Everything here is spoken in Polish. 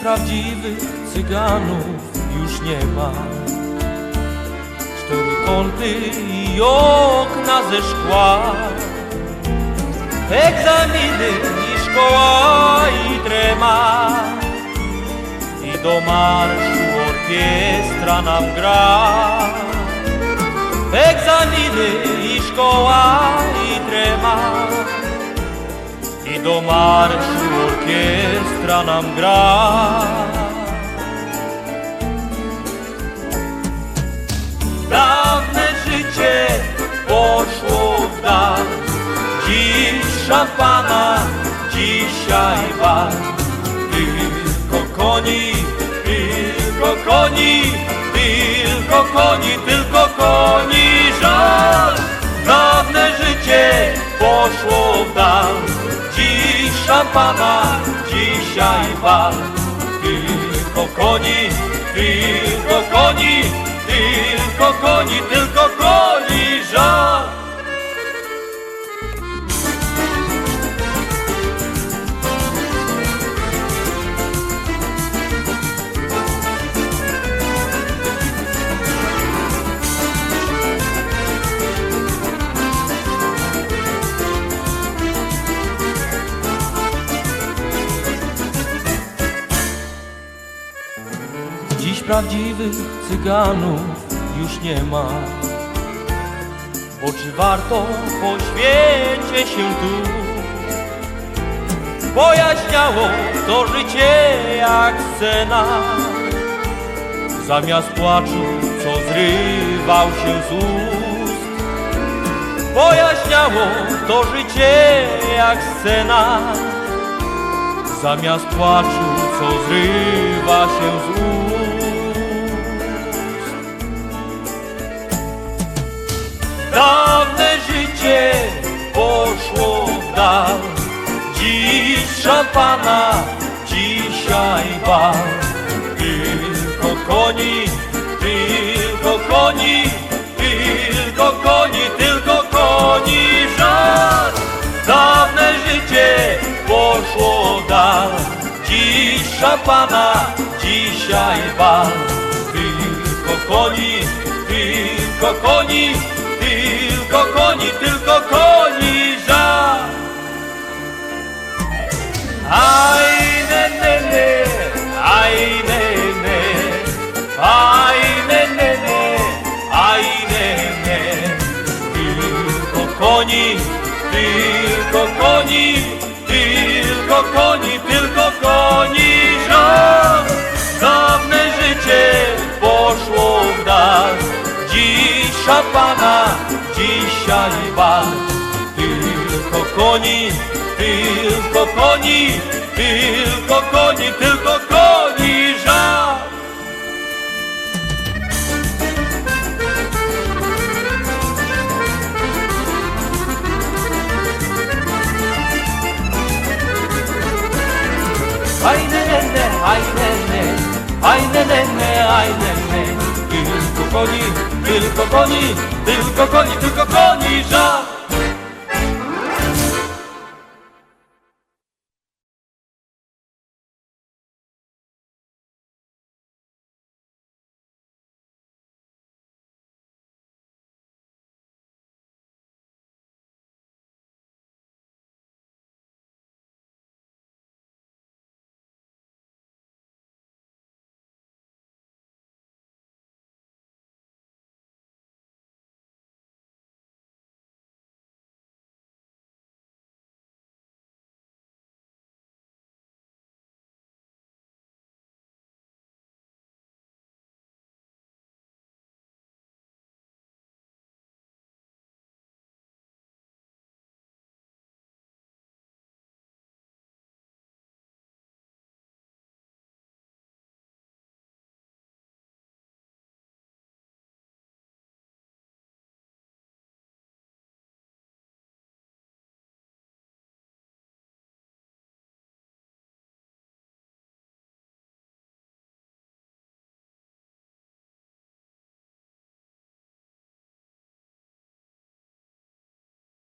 prawdziwych cyganów już nie ma. Cztery kąty i okna ze szkła, egzaminy i szkoła i trema, i do marszu orkiestra nam gra. Egzaminy i szkoła i trema, i do marszu orkiestra nam gra. Dawne życie poszło w dal, dziś szampana, dzisiaj bal. Tylko koni, tylko koni, tylko koni, tylko koni żal. Dawne życie poszło w dal, dziś szampana, dzisiaj bal. Tylko koni, tylko koni, tylko koni, tylko koni żal. Dziś prawdziwych cyganów już nie ma, bo czy warto po świecie się tu? Pojaśniało to życie jak scena, zamiast płaczu, co zrywał się z ust. Pojaśniało to życie jak scena, zamiast płaczu, co zrywa się z ust. Dawne życie poszło w dal, dziś szampana, dzisiaj bal. Tylko koni, tylko koni, tylko koni, tylko koni żal. Dawne życie poszło w dal, dziś szampana, dzisiaj bal. Tylko koni, tylko koni, tylko koni, tylko koni żal. Aj ne ne ne, aj ne ne, aj ne ne ne, aj ne ne. Tylko koni, tylko koni, tylko koni, tylko koni żal. Dawne życie poszło w dal, dziś szampana, dzisiaj bal. Tylko koni, tylko koni, tylko koni, tylko koni żal. Aj ne ne ne, aj ne ne, aj ne ne ne, aj ne ne. Tylko koni, tylko koni, tylko koni, tylko koni żal.